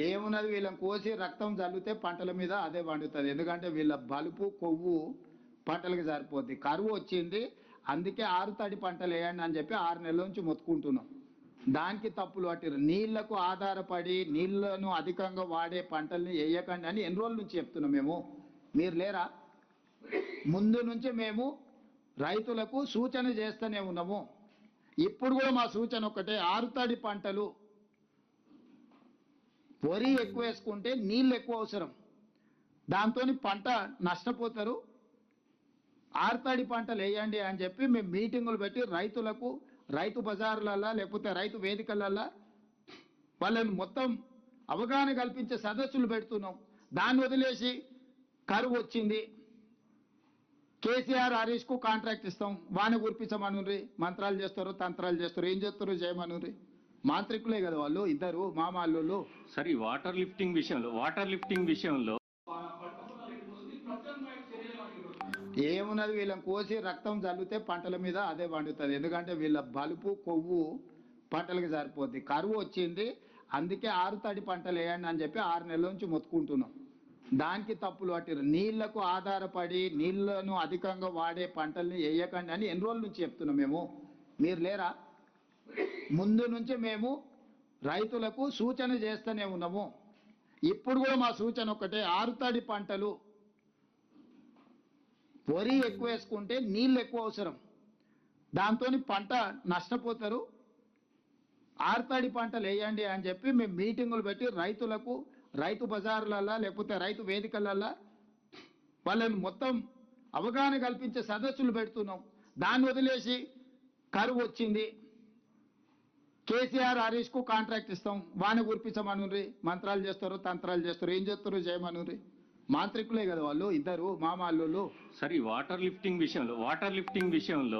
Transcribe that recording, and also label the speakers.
Speaker 1: ఏమున్నది, వీళ్ళని కోసి రక్తం చల్లితే పంటల మీద అదే పండుతుంది. ఎందుకంటే వీళ్ళ బలుపు కొవ్వు పంటలకు సరిపోద్ది. కరువు వచ్చింది, అందుకే 6 తడి పంటలు వేయండి అని చెప్పి 6 నెలల నుంచి మొత్తుకుంటున్నాం. దానికి తప్పులు పట్టిరు. నీళ్లకు ఆధారపడి నీళ్లను అధికంగా వాడే పంటల్ని వేయకండి అని ఎన్ని రోజుల నుంచి చెప్తున్నాం మేము. మీరు లేరా? ముందు నుంచి మేము రైతులకు సూచన చేస్తూనే ఉన్నాము. ఇప్పుడు కూడా మా సూచన ఒకటే, 6 తడి పంటలు వరి ఎక్కువ వేసుకుంటే నీళ్ళు ఎక్కువ అవసరం, దాంతో పంట నష్టపోతారు. 6 తడి పంటలు వేయండి అని చెప్పి మేము మీటింగులు పెట్టి రైతులకు రైతు బజార్లల్లో లేకపోతే రైతు వేదికలల్లో వాళ్ళని మొత్తం అవగాహన కల్పించే సదస్సులు పెడుతున్నాం. దాన్ని వదిలేసి కరువు వచ్చింది, కేసీఆర్ హరీష్కు కాంట్రాక్ట్ ఇస్తాం, వాన కురిపించమనుండ్రి, మంత్రాలు చేస్తారు, తంత్రాలు చేస్తారు, ఏం చేస్తారు చేయమనుండ్రి. మాంత్రికులే కదా వాళ్ళు, ఇద్దరు మామాళ్ళు.
Speaker 2: సరే, వాటర్ లిఫ్టింగ్ విషయంలో
Speaker 1: ఏమున్నది, వీళ్ళని కోసి రక్తం చల్లితే పంటల మీద అదే పండుతుంది. ఎందుకంటే వీళ్ళ బలుపు కొవ్వు పంటలకు సరిపోద్ది. కరువు వచ్చింది, అందుకే 6 తడి పంటలు వేయండి అని చెప్పి 6 నెలల నుంచి మొత్తుకుంటున్నాం. దానికి తప్పులు పట్టిరు. నీళ్లకు ఆధారపడి నీళ్లను అధికంగా వాడే పంటల్ని వేయకండి అని ఎన్ని రోజుల నుంచి చెప్తున్నాం మేము. మీరు లేరా? ముందు నుంచి మేము రైతులకు సూచన చేస్తూనే ఉన్నాము. ఇప్పుడు కూడా మా సూచన ఒకటే, 6 తడి పంటలు వరి ఎక్కువ వేసుకుంటే నీళ్ళు ఎక్కువ అవసరం, దాంతో పంట నష్టపోతారు. 6 తడి పంటలు వేయండి అని చెప్పి మేము మీటింగులు పెట్టి రైతులకు రైతు బజార్లల్లో లేకపోతే రైతు వేదికలల్లో వాళ్ళని మొత్తం అవగాహన కల్పించే సదస్సులు పెడుతున్నాం. దాన్ని వదిలేసి కరువు వచ్చింది, కేసీఆర్ హరీష్కు కాంట్రాక్ట్ ఇస్తాం, వాన కురిపించమనుండ్రి, మంత్రాలు చేస్తారు, తంత్రాలు చేస్తారు, ఏం చేస్తారు చేయమనుండ్రి. మాంత్రికులే కదా వాళ్ళు, ఇద్దరు మామాళ్ళు.
Speaker 2: సరే, వాటర్ లిఫ్టింగ్ విషయంలో